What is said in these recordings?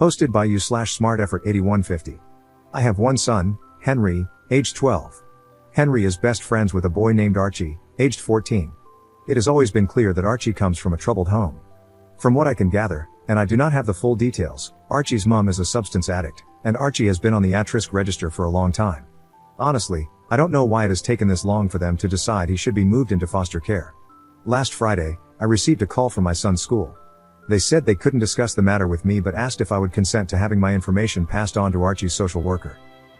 Hosted by you/smarteffort8150. I have one son, Henry, aged 12. Henry is best friends with a boy named Archie, aged 14. It has always been clear that Archie comes from a troubled home. From what I can gather, and I do not have the full details, Archie's mom is a substance addict, and Archie has been on the at-risk register for a long time. Honestly, I don't know why it has taken this long for them to decide he should be moved into foster care. Last Friday, I received a call from my son's school. They said they couldn't discuss the matter with me but asked if I would consent to having my information passed on to Archie's social worker.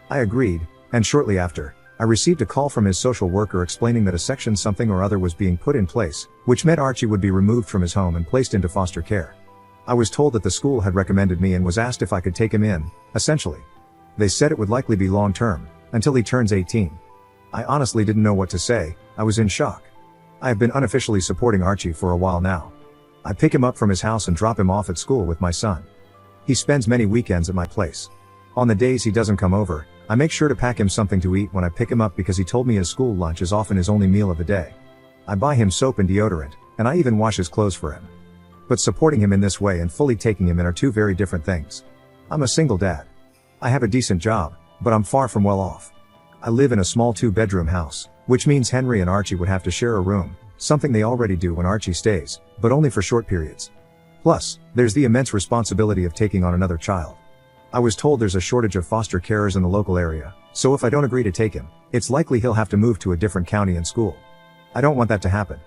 I agreed, and shortly after, I received a call from his social worker explaining that a section something or other was being put in place, which meant Archie would be removed from his home and placed into foster care. I was told that the school had recommended me and was asked if I could take him in, essentially. They said it would likely be long-term, until he turns 18. I honestly didn't know what to say. I was in shock. I have been unofficially supporting Archie for a while now. I pick him up from his house and drop him off at school with my son. He spends many weekends at my place. On the days he doesn't come over, I make sure to pack him something to eat when I pick him up because he told me his school lunch is often his only meal of the day. I buy him soap and deodorant, and I even wash his clothes for him. But supporting him in this way and fully taking him in are two very different things. I'm a single dad. I have a decent job, but I'm far from well off. I live in a small 2-bedroom house, which means Henry and Archie would have to share a room, something they already do when Archie stays, but only for short periods. Plus, there's the immense responsibility of taking on another child. I was told there's a shortage of foster carers in the local area, so if I don't agree to take him, it's likely he'll have to move to a different county and school. I don't want that to happen.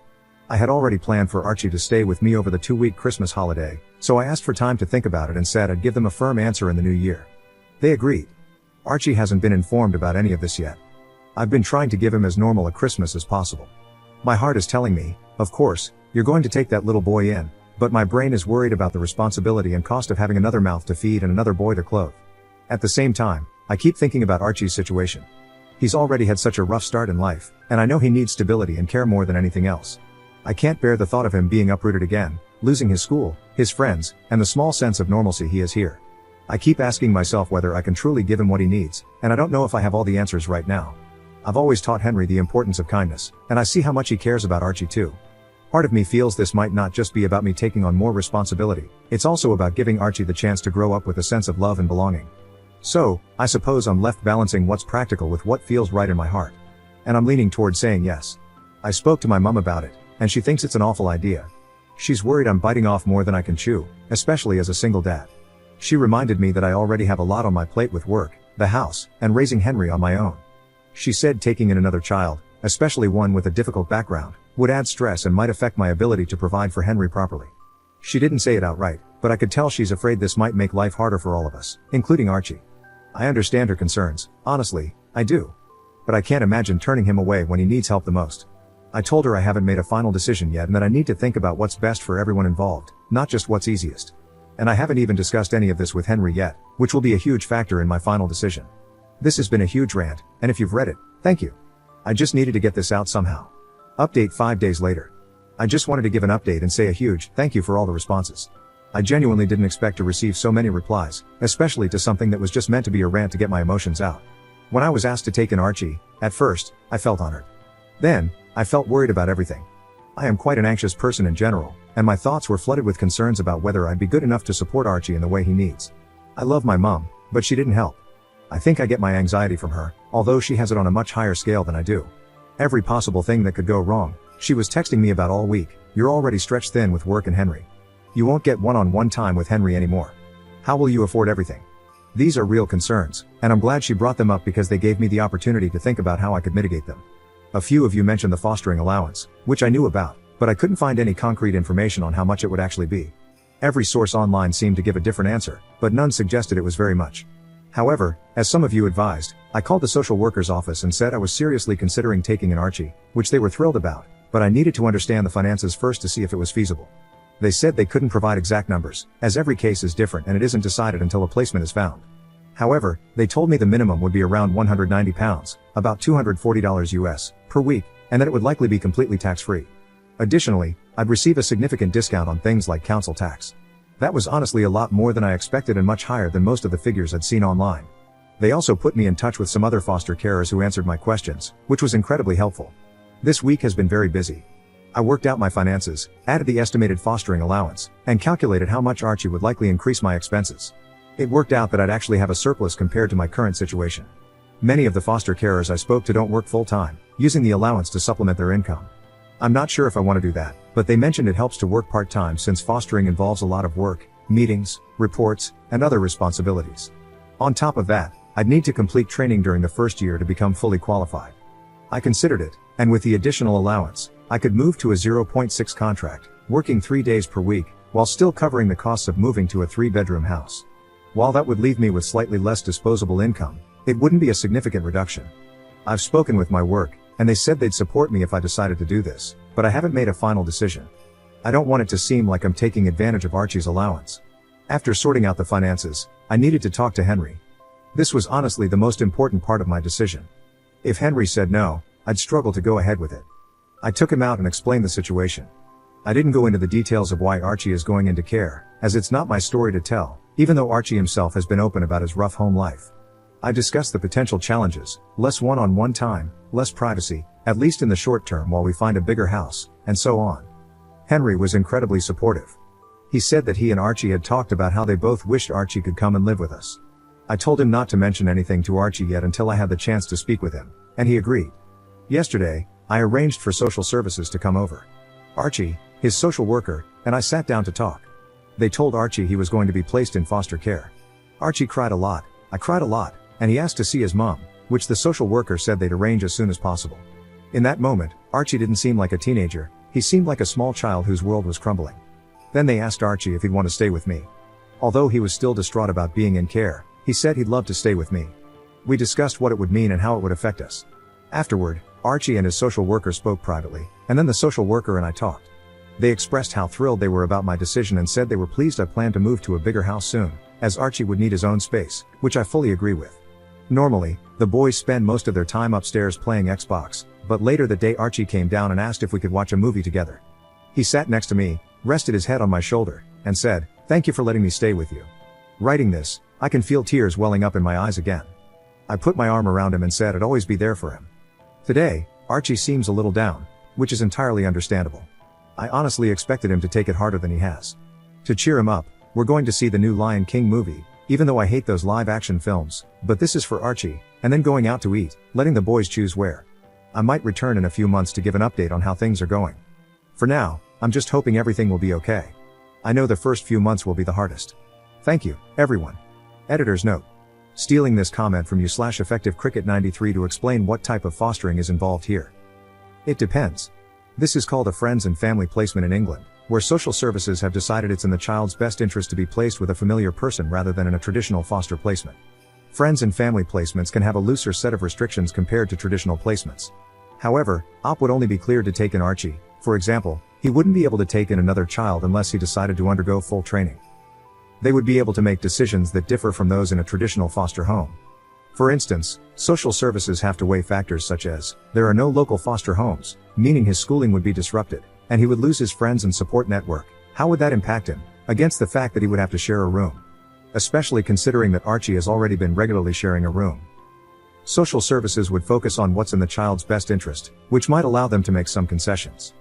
I had already planned for Archie to stay with me over the 2-week Christmas holiday, so I asked for time to think about it and said I'd give them a firm answer in the new year. They agreed. Archie hasn't been informed about any of this yet. I've been trying to give him as normal a Christmas as possible. My heart is telling me, of course, you're going to take that little boy in, but my brain is worried about the responsibility and cost of having another mouth to feed and another boy to clothe. At the same time, I keep thinking about Archie's situation. He's already had such a rough start in life, and I know he needs stability and care more than anything else. I can't bear the thought of him being uprooted again, losing his school, his friends, and the small sense of normalcy he has here. I keep asking myself whether I can truly give him what he needs, and I don't know if I have all the answers right now. I've always taught Henry the importance of kindness, and I see how much he cares about Archie too. Part of me feels this might not just be about me taking on more responsibility, it's also about giving Archie the chance to grow up with a sense of love and belonging. So, I suppose I'm left balancing what's practical with what feels right in my heart. And I'm leaning toward saying yes. I spoke to my mom about it, and she thinks it's an awful idea. She's worried I'm biting off more than I can chew, especially as a single dad. She reminded me that I already have a lot on my plate with work, the house, and raising Henry on my own. She said taking in another child, especially one with a difficult background, would add stress and might affect my ability to provide for Henry properly. She didn't say it outright, but I could tell she's afraid this might make life harder for all of us, including Archie. I understand her concerns, honestly, I do. But I can't imagine turning him away when he needs help the most. I told her I haven't made a final decision yet and that I need to think about what's best for everyone involved, not just what's easiest. And I haven't even discussed any of this with Henry yet, which will be a huge factor in my final decision. This has been a huge rant, and if you've read it, thank you. I just needed to get this out somehow. Update 5 days later. I just wanted to give an update and say a huge thank you for all the responses. I genuinely didn't expect to receive so many replies, especially to something that was just meant to be a rant to get my emotions out. When I was asked to take in Archie, at first, I felt honored. Then, I felt worried about everything. I am quite an anxious person in general, and my thoughts were flooded with concerns about whether I'd be good enough to support Archie in the way he needs. I love my mom, but she didn't help. I think I get my anxiety from her, although she has it on a much higher scale than I do. Every possible thing that could go wrong, she was texting me about all week. You're already stretched thin with work and Henry. You won't get one-on-one time with Henry anymore. How will you afford everything? These are real concerns, and I'm glad she brought them up because they gave me the opportunity to think about how I could mitigate them. A few of you mentioned the fostering allowance, which I knew about, but I couldn't find any concrete information on how much it would actually be. Every source online seemed to give a different answer, but none suggested it was very much. However, as some of you advised, I called the social worker's office and said I was seriously considering taking in Archie, which they were thrilled about, but I needed to understand the finances first to see if it was feasible. They said they couldn't provide exact numbers, as every case is different and it isn't decided until a placement is found. However, they told me the minimum would be around £190, about $240 US, per week, and that it would likely be completely tax-free. Additionally, I'd receive a significant discount on things like council tax. That was honestly a lot more than I expected and much higher than most of the figures I'd seen online. They also put me in touch with some other foster carers who answered my questions, which was incredibly helpful. This week has been very busy. I worked out my finances, added the estimated fostering allowance, and calculated how much Archie would likely increase my expenses. It worked out that I'd actually have a surplus compared to my current situation. Many of the foster carers I spoke to don't work full-time, using the allowance to supplement their income. I'm not sure if I want to do that, but they mentioned it helps to work part-time since fostering involves a lot of work, meetings, reports, and other responsibilities. On top of that, I'd need to complete training during the first year to become fully qualified. I considered it, and with the additional allowance, I could move to a 0.6 contract, working 3 days per week, while still covering the costs of moving to a 3-bedroom house. While that would leave me with slightly less disposable income, it wouldn't be a significant reduction. I've spoken with my work, and they said they'd support me if I decided to do this, but I haven't made a final decision. I don't want it to seem like I'm taking advantage of Archie's allowance. After sorting out the finances, I needed to talk to Henry. This was honestly the most important part of my decision. If Henry said no, I'd struggle to go ahead with it. I took him out and explained the situation. I didn't go into the details of why Archie is going into care, as it's not my story to tell, even though Archie himself has been open about his rough home life. I discussed the potential challenges, less one-on-one time, less privacy, at least in the short term while we find a bigger house, and so on. Henry was incredibly supportive. He said that he and Archie had talked about how they both wished Archie could come and live with us. I told him not to mention anything to Archie yet until I had the chance to speak with him, and he agreed. Yesterday, I arranged for social services to come over. Archie, his social worker, and I sat down to talk. They told Archie he was going to be placed in foster care. Archie cried a lot, I cried a lot, and he asked to see his mom, which the social worker said they'd arrange as soon as possible. In that moment, Archie didn't seem like a teenager, he seemed like a small child whose world was crumbling. Then they asked Archie if he'd want to stay with me. Although he was still distraught about being in care, he said he'd love to stay with me. We discussed what it would mean and how it would affect us. Afterward, Archie and his social worker spoke privately, and then the social worker and I talked. They expressed how thrilled they were about my decision and said they were pleased I planned to move to a bigger house soon, as Archie would need his own space, which I fully agree with. Normally, the boys spend most of their time upstairs playing Xbox, but later that day Archie came down and asked if we could watch a movie together. He sat next to me, rested his head on my shoulder, and said, "Thank you for letting me stay with you." Writing this, I can feel tears welling up in my eyes again. I put my arm around him and said I'd always be there for him. Today, Archie seems a little down, which is entirely understandable. I honestly expected him to take it harder than he has. To cheer him up, we're going to see the new Lion King movie, even though I hate those live-action films, but this is for Archie, and then going out to eat, letting the boys choose where. I might return in a few months to give an update on how things are going. For now, I'm just hoping everything will be okay. I know the first few months will be the hardest. Thank you, everyone. Editor's note. Stealing this comment from you/EffectiveCricket93 to explain what type of fostering is involved here. It depends. This is called a friends and family placement in England, where social services have decided it's in the child's best interest to be placed with a familiar person rather than in a traditional foster placement. Friends and family placements can have a looser set of restrictions compared to traditional placements. However, OP would only be cleared to take in Archie. For example, he wouldn't be able to take in another child unless he decided to undergo full training. They would be able to make decisions that differ from those in a traditional foster home. For instance, social services have to weigh factors such as, there are no local foster homes, meaning his schooling would be disrupted, and he would lose his friends and support network. How would that impact him, against the fact that he would have to share a room? Especially considering that Archie has already been regularly sharing a room. Social services would focus on what's in the child's best interest, which might allow them to make some concessions.